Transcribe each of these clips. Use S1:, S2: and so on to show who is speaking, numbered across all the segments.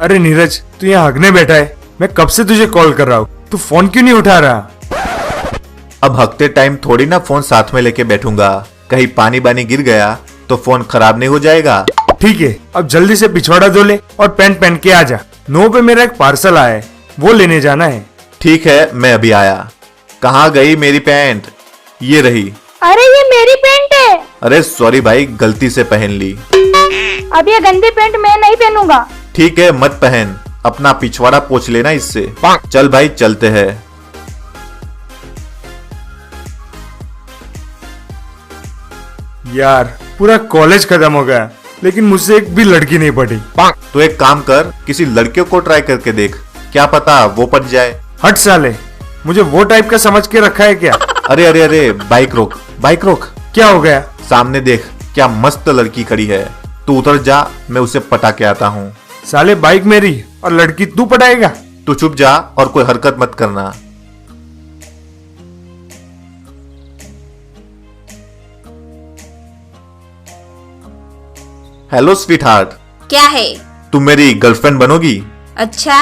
S1: अरे नीरज, तू यहाँ हगने बैठा है। मैं कब से तुझे कॉल कर रहा हूँ, तू फोन क्यों नहीं उठा रहा?
S2: अब हकते टाइम थोड़ी ना फोन साथ में लेके बैठूंगा। कहीं पानी बानी गिर गया तो फोन खराब नहीं हो जाएगा।
S1: ठीक है, अब जल्दी से पिछवाड़ा धो ले और पैंट पहन के आ जा। 9 पे मेरा एक पार्सल आया है, वो लेने जाना है।
S2: ठीक है, मैं अभी आया। कहाँ गई मेरी पैंट? ये रही।
S3: अरे ये मेरी पैंट है।
S2: अरे सॉरी भाई, गलती से पहन ली।
S3: अब ये गंदी पैंट मैं नहीं पहनूंगा।
S2: ठीक है, मत पहन, अपना पिछवाड़ा पोंछ लेना इससे। चल भाई, चलते हैं।
S1: यार पूरा कॉलेज खत्म हो गया, लेकिन मुझसे एक भी लड़की नहीं पटी।
S2: तो एक काम कर, किसी लड़के को ट्राई करके देख, क्या पता वो पट जाए।
S1: हट साले, मुझे वो टाइप का समझ के रखा है क्या?
S2: अरे अरे अरे, बाइक रोक, बाइक रोक।
S1: क्या हो गया?
S2: सामने देख, क्या मस्त लड़की खड़ी है। तू उतर जा, मैं उसे पटा के आता हूँ।
S1: साले बाइक मेरी और लड़की तू पटाएगा?
S2: तू चुप जा और कोई हरकत मत करना। हेलो स्वीट हार्ट,
S4: क्या है?
S2: तुम मेरी गर्लफ्रेंड बनोगी?
S4: अच्छा,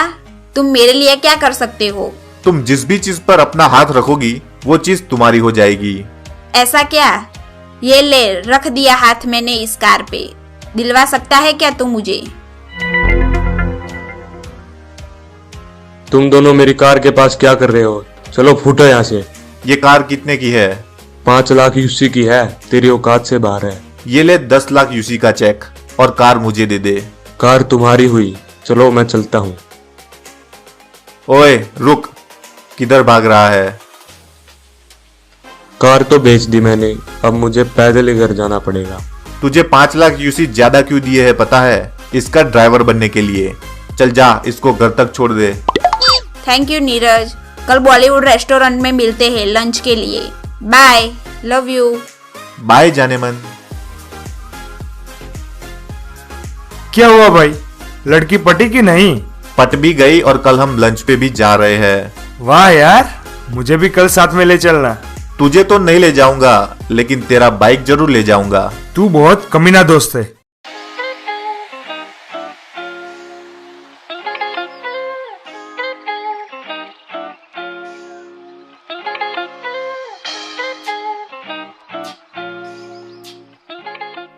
S4: तुम मेरे लिए क्या कर सकते हो?
S2: तुम जिस भी चीज पर अपना हाथ रखोगी वो चीज तुम्हारी हो जाएगी।
S4: ऐसा क्या? ये ले, रख दिया हाथ मैंने इस कार पे। दिलवा सकता है क्या तू मुझे?
S5: तुम दोनों मेरी कार के पास क्या कर रहे हो? चलो फूटो यहाँ से।
S2: ये कार कितने की है?
S5: 5 लाख यूसी की है, तेरी औकात से बाहर है।
S2: ये ले 10 लाख यूसी का चेक और कार मुझे दे दे।
S5: कार तुम्हारी हुई, चलो मैं चलता हूँ।
S2: ओए रुक, किधर भाग रहा है?
S5: कार तो बेच दी मैंने, अब मुझे पैदल ही घर जाना पड़ेगा।
S2: तुझे 5 लाख यूसी ज्यादा क्यों दिए है पता है? इसका ड्राइवर बनने के लिए। चल जा, इसको घर तक छोड़ दे।
S4: थैंक यू नीरज, कल बॉलीवुड रेस्टोरेंट में मिलते हैं लंच के लिए। Bye, love you.
S2: बाय जाने मन।
S1: क्या हुआ भाई, लड़की पटी कि नहीं?
S2: पट भी गई और कल हम लंच पे भी जा रहे हैं।
S1: वाह यार, मुझे भी कल साथ में ले चलना।
S2: तुझे तो नहीं ले जाऊंगा, लेकिन तेरा बाइक जरूर ले जाऊंगा।
S1: तू बहुत कमीना दोस्त है।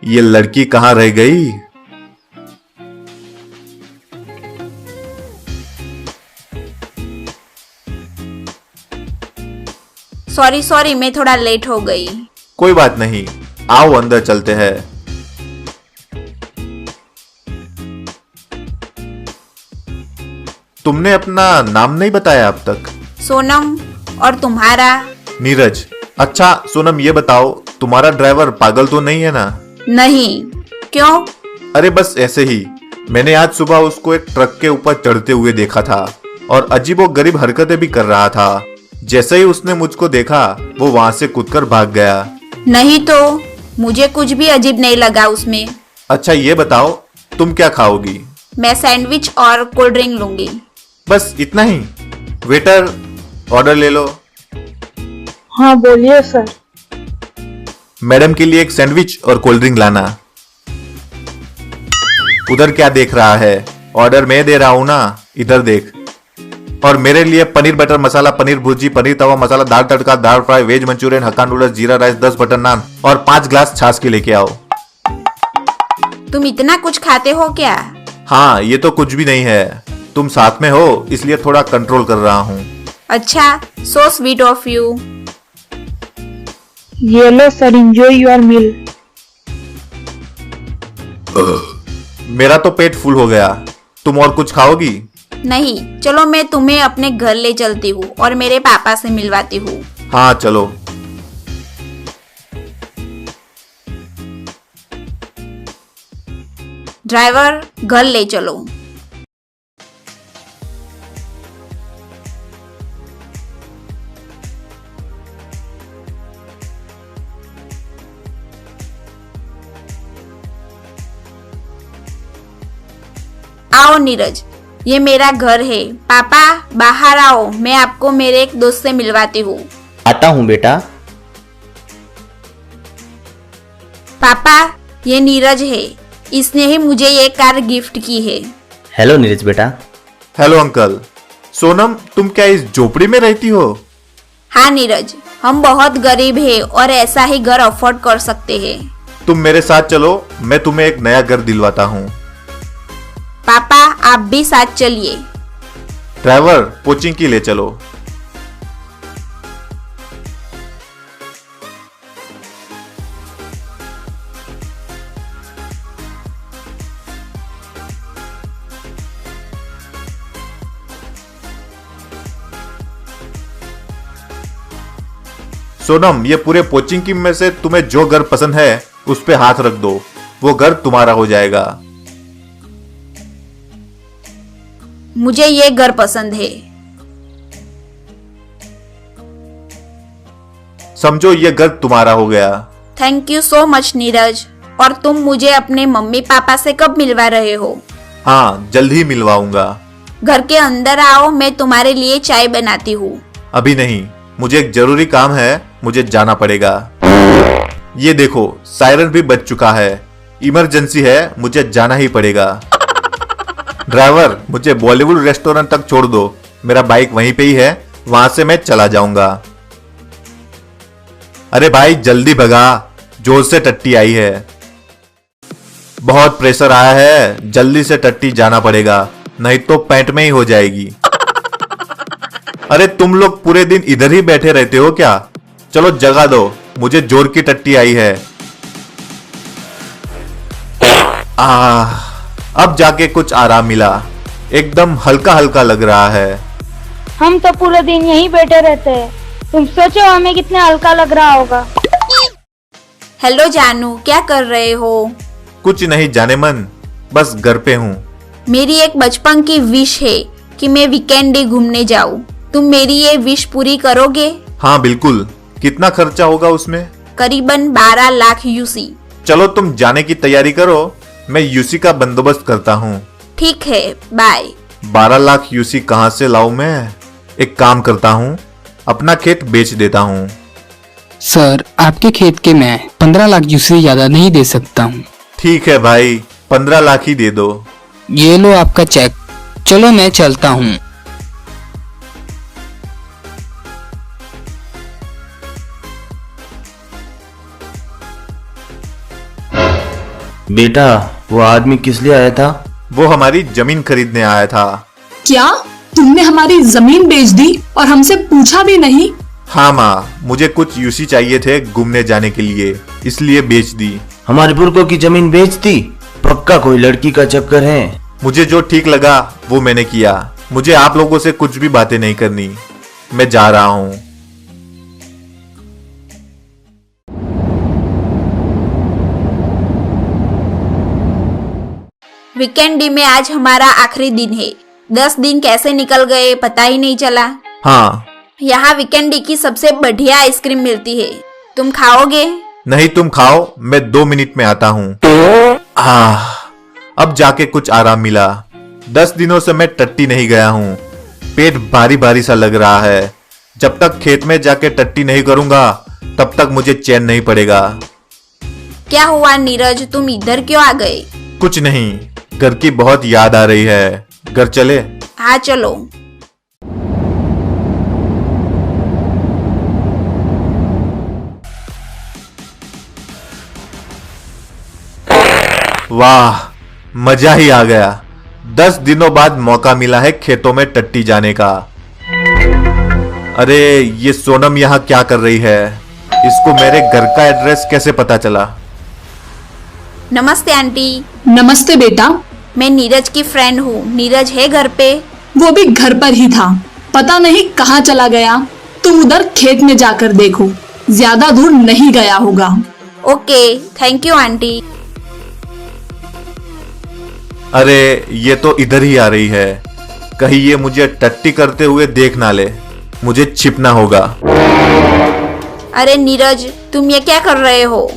S2: ये लड़की कहाँ रह गई?
S4: सॉरी सॉरी, मैं थोड़ा लेट हो गई।
S2: कोई बात नहीं, आओ अंदर चलते हैं। तुमने अपना नाम नहीं बताया अब तक।
S4: सोनम, और तुम्हारा?
S2: नीरज। अच्छा सोनम, ये बताओ तुम्हारा ड्राइवर पागल तो नहीं है ना?
S4: नहीं, क्यों?
S2: अरे बस ऐसे ही। मैंने आज सुबह उसको एक ट्रक के ऊपर चढ़ते हुए देखा था और अजीबोगरीब हरकतें भी कर रहा था। जैसे ही उसने मुझको देखा, वो वहां से कूदकर भाग गया।
S4: नहीं तो, मुझे कुछ भी अजीब नहीं लगा उसमें।
S2: अच्छा ये बताओ, तुम क्या खाओगी?
S4: मैं सैंडविच और कोल्ड ड्रिंक लूंगी।
S2: बस इतना ही? वेटर, ऑर्डर ले लो।
S3: हाँ बोलिए सर।
S2: मैडम के लिए एक सैंडविच और कोल्ड ड्रिंक लाना। उधर क्या देख रहा है? ऑर्डर मैं दे रहा हूं ना, इधर देख। और मेरे लिए पनीर बटर मसाला, पनीर भुर्जी, पनीर तवा मसाला, दाल तड़का, दाल फ्राई, वेज मंचूरियन, हक्का नूडल्स, जीरा राइस, 10 बटर नान और 5 ग्लास छाछ के लेके आओ।
S4: तुम इतना कुछ खाते हो क्या?
S2: हाँ, ये तो कुछ भी नहीं है, तुम साथ में हो इसलिए थोड़ा कंट्रोल कर रहा हूँ।
S4: अच्छा, सो स्वीट ऑफ यू।
S3: ये लो सर, एंजॉय योर मील।
S2: मेरा तो पेट फुल हो गया, तुम और कुछ खाओगी?
S4: नहीं, चलो मैं तुम्हें अपने घर ले चलती हूँ और मेरे पापा से मिलवाती हूँ।
S2: हाँ चलो।
S4: ड्राइवर, घर ले चलो। आओ नीरज, ये मेरा घर है। पापा बाहर आओ, मैं आपको मेरे एक दोस्त से मिलवाती हूँ।
S6: आता हूँ बेटा।
S4: पापा, ये नीरज है, इसने ही मुझे ये कार गिफ्ट की है।
S6: हेलो नीरज बेटा।
S2: Hello uncle. सोनम, तुम क्या इस झोपड़ी में रहती हो?
S4: हाँ नीरज, हम बहुत गरीब हैं और ऐसा ही घर अफोर्ड कर सकते हैं।
S2: तुम मेरे साथ चलो, मैं तुम्हें एक नया घर दिलवाता हूँ।
S4: पापा आप भी साथ चलिए।
S2: ड्राइवर, कोचिंग की ले चलो। सोनम, ये पूरे कोचिंग की में से तुम्हें जो घर पसंद है उस पे हाथ रख दो, वो घर तुम्हारा हो जाएगा।
S4: मुझे ये घर पसंद है।
S2: समझो ये घर तुम्हारा हो गया।
S4: Thank you so much Neeraj. और तुम मुझे अपने मम्मी पापा से कब मिलवा रहे हो?
S2: हाँ, जल्द ही मिलवाऊंगा।
S4: घर के अंदर आओ, मैं तुम्हारे लिए चाय बनाती हूँ।
S2: अभी नहीं, मुझे एक जरूरी काम है, मुझे जाना पड़ेगा। ये देखो, सायरन भी बज चुका है। इमरजेंसी है, मुझे जाना ही पड़ेगा। ड्राइवर, मुझे बॉलीवुड रेस्टोरेंट तक छोड़ दो, मेरा बाइक वहीं पे ही है, वहां से मैं चला जाऊंगा। अरे भाई जल्दी भगा, जोर से टट्टी आई है। बहुत प्रेशर आया है, जल्दी से टट्टी जाना पड़ेगा, नहीं तो पैंट में ही हो जाएगी। अरे तुम लोग पूरे दिन इधर ही बैठे रहते हो क्या? चलो जगा दो, मुझे जोर की टट्टी आई है। अब जाके कुछ आराम मिला, एकदम हल्का हल्का लग रहा है।
S3: हम तो पूरे दिन यहीं बैठे रहते हैं, तुम सोचो हमें कितना हल्का लग रहा होगा।
S4: हेलो जानू, क्या कर रहे हो?
S2: कुछ नहीं जाने मन, बस घर पे हूँ।
S4: मेरी एक बचपन की विश है कि मैं वीकेंड डे घूमने जाऊँ। तुम मेरी ये विश पूरी करोगे?
S2: हाँ बिल्कुल। कितना खर्चा होगा उसमें?
S4: करीबन 12 लाख यूसी।
S2: चलो तुम जाने की तैयारी करो, मैं यूसी का बंदोबस्त करता हूँ।
S4: ठीक है, बाय।
S2: 12 लाख यूसी कहाँ से लाऊं मैं? एक काम करता हूँ, अपना खेत बेच देता हूँ।
S7: सर, आपके खेत के मैं 15 लाख यूसी ज्यादा नहीं दे सकता हूँ।
S2: ठीक है भाई, 15 लाख ही दे दो।
S7: ये लो आपका चेक। चलो मैं चलता हूँ।
S6: बेटा, वो आदमी किस लिए आया था?
S2: वो हमारी जमीन खरीदने आया था।
S8: क्या तुमने हमारी जमीन बेच दी और हमसे पूछा भी नहीं?
S2: हाँ माँ, मुझे कुछ यूसी चाहिए थे घूमने जाने के लिए, इसलिए बेच दी।
S6: हमारे बुर्कों की जमीन बेच दी? पक्का कोई लड़की का चक्कर है।
S2: मुझे जो ठीक लगा वो मैंने किया, मुझे आप लोगों से कुछ भी बातें नहीं करनी। मैं जा रहा हूँ।
S4: वीकेंड डे में आज हमारा आखिरी दिन है। 10 दिन कैसे निकल गए पता ही नहीं चला।
S2: हाँ।
S4: यहाँ वीकेंड डे की सबसे बढ़िया आइसक्रीम मिलती है, तुम खाओगे?
S2: नहीं तुम खाओ, मैं 2 मिनट में आता हूँ। अब जाके कुछ आराम मिला। 10 दिनों से मैं टट्टी नहीं गया हूँ, पेट भारी भारी सा लग रहा है। जब तक खेत में जाके टट्टी नहीं करूंगा तब तक मुझे चैन नहीं पड़ेगा।
S4: क्या हुआ नीरज, तुम इधर क्यों आ गए?
S2: कुछ नहीं, घर की बहुत याद आ रही है। घर चले?
S4: हाँ चलो।
S2: वाह, मजा ही आ गया। 10 दिनों बाद मौका मिला है खेतों में टट्टी जाने का। अरे ये सोनम यहाँ क्या कर रही है? इसको मेरे घर का एड्रेस कैसे पता चला?
S4: नमस्ते आंटी।
S8: नमस्ते बेटा।
S4: मैं नीरज की फ्रेंड हूँ। नीरज है घर पे?
S8: वो भी घर पर ही था, पता नहीं कहाँ चला गया। तुम उधर खेत में जाकर देखो, ज्यादा दूर नहीं गया होगा।
S4: Okay, thank you aunty.
S2: अरे ये तो इधर ही आ रही है, कहीं ये मुझे टट्टी करते हुए देख ना ले, मुझे छिपना होगा।
S4: अरे नीरज, तुम ये क्या कर रहे हो?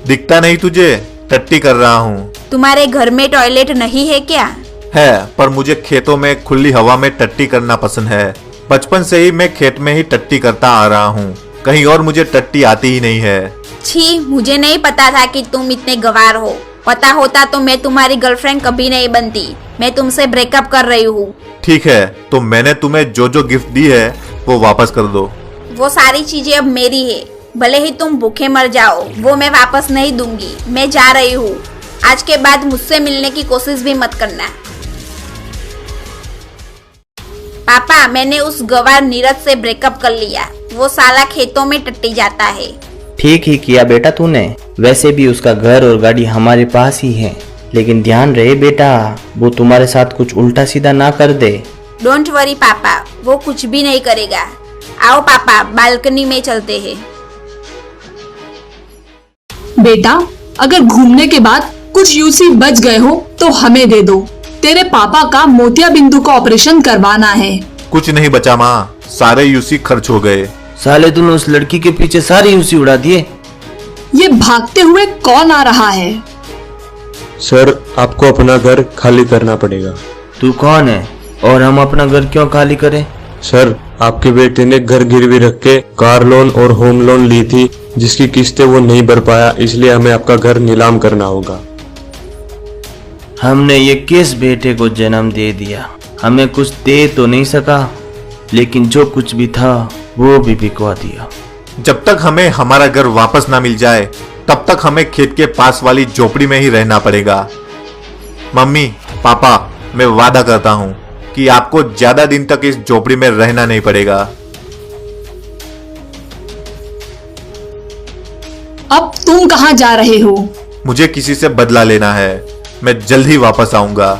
S2: दिखता नहीं तुझे? टट्टी कर रहा हूँ।
S4: तुम्हारे घर में टॉयलेट नहीं है क्या?
S2: है, पर मुझे खेतों में खुली हवा में टट्टी करना पसंद है। बचपन से ही मैं खेत में ही टट्टी करता आ रहा हूँ, कहीं और मुझे टट्टी आती ही नहीं है।
S4: छी, मुझे नहीं पता था कि तुम इतने गवार हो। पता होता तो मैं तुम्हारी गर्लफ्रेंड कभी नहीं बनती। मैं तुमसे ब्रेकअप कर रही हूँ।
S2: ठीक है, तो मैंने तुम्हें जो जो गिफ्ट दी है वो वापस कर दो।
S4: वो सारी चीजें अब मेरी है, भले ही तुम भूखे मर जाओ, वो मैं वापस नहीं दूंगी। मैं जा रही हूँ, आज के बाद मुझसे मिलने की कोशिश भी मत करना। पापा, मैंने उस गवार नीरज से ब्रेकअप कर लिया। वो साला खेतों में टट्टी जाता है।
S6: ठीक ही किया बेटा तूने। वैसे भी उसका घर और गाड़ी हमारे पास ही है, लेकिन ध्यान रहे बेटा, वो तुम्हारे साथ कुछ उल्टा सीधा ना कर दे।
S4: डोंट वरी पापा, वो कुछ भी नहीं करेगा। आओ पापा, बालकनी में चलते हैं।
S8: बेटा, अगर घूमने के बाद कुछ यूसी बच गए हो तो हमें दे दो। तेरे पापा का मोतिया बिंदु का ऑपरेशन करवाना है।
S2: कुछ नहीं बचा माँ, सारे यूसी खर्च हो गए।
S6: साले तूने उस लड़की के पीछे सारी यूसी उड़ा दिए।
S8: ये भागते हुए कौन आ रहा है?
S5: सर, आपको अपना घर खाली करना पड़ेगा।
S6: तू कौन है और हम अपना घर क्यों खाली करें?
S5: सर, आपके बेटे ने घर गिरवी रख के कार लोन और होम लोन ली थी, जिसकी किस्तें वो नहीं भर पाया, इसलिए हमें आपका घर नीलाम करना होगा।
S6: हमने ये किस बेटे को जन्म दे दिया? हमें कुछ दे तो नहीं सका, लेकिन जो कुछ भी था वो भी बिकवा दिया।
S2: जब तक हमें हमारा घर वापस ना मिल जाए तब तक हमें खेत के पास वाली झोपड़ी में ही रहना पड़ेगा। मम्मी, पापा, मैं वादा करता हूँ कि आपको ज्यादा दिन तक इस झोपड़ी में रहना नहीं पड़ेगा।
S8: अब तुम कहाँ जा रहे हो?
S2: मुझे किसी से बदला लेना है, मैं जल्द ही वापस आऊंगा।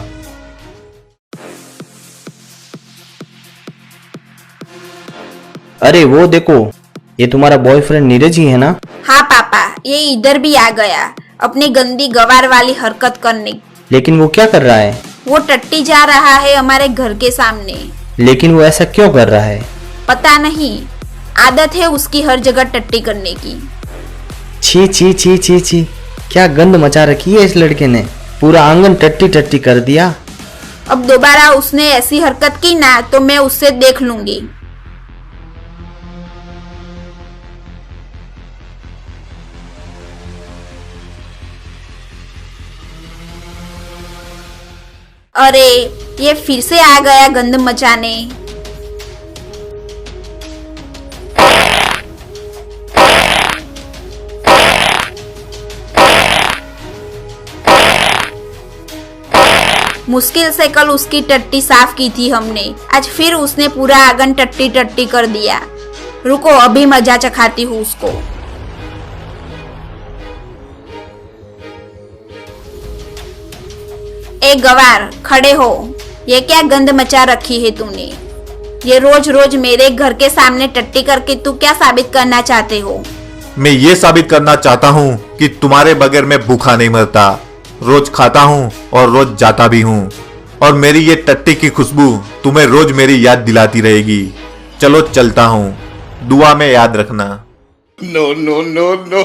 S6: अरे वो देखो, ये तुम्हारा बॉयफ्रेंड नीरज ही है ना?
S4: हाँ पापा, ये इधर भी आ गया अपनी गंदी गवार वाली हरकत करने।
S6: लेकिन वो क्या कर रहा है?
S4: वो टट्टी जा रहा है हमारे घर के सामने।
S6: लेकिन वो ऐसा क्यों कर रहा है?
S4: पता नहीं, आदत है उसकी हर जगह टट्टी करने की।
S6: छी छी छी छी छी, क्या गंद मचा रखी है इस लड़के ने। पूरा आंगन टट्टी टट्टी कर दिया।
S4: अब दोबारा उसने ऐसी हरकत की ना तो मैं उससे देख लूंगी। अरे, ये फिर से आ गया गंद मचाने। मुश्किल से कल उसकी टट्टी साफ की थी हमने, आज फिर उसने पूरा आंगन टट्टी टट्टी कर दिया। रुको, अभी मजा चखाती हूँ उसको। ए गवार, खड़े हो। ये क्या गंद मचा रखी है तूने? ये रोज रोज मेरे घर के सामने टट्टी करके तू क्या साबित करना चाहते हो?
S2: मैं ये साबित करना चाहता हूँ कि तुम्हारे बगैर मैं भूखा नहीं मरता। रोज खाता हूँ और रोज जाता भी हूँ, और मेरी ये टट्टी की खुशबू तुम्हें रोज मेरी याद दिलाती रहेगी। चलो चलता हूँ, दुआ में याद रखना।
S9: No, no, no, no.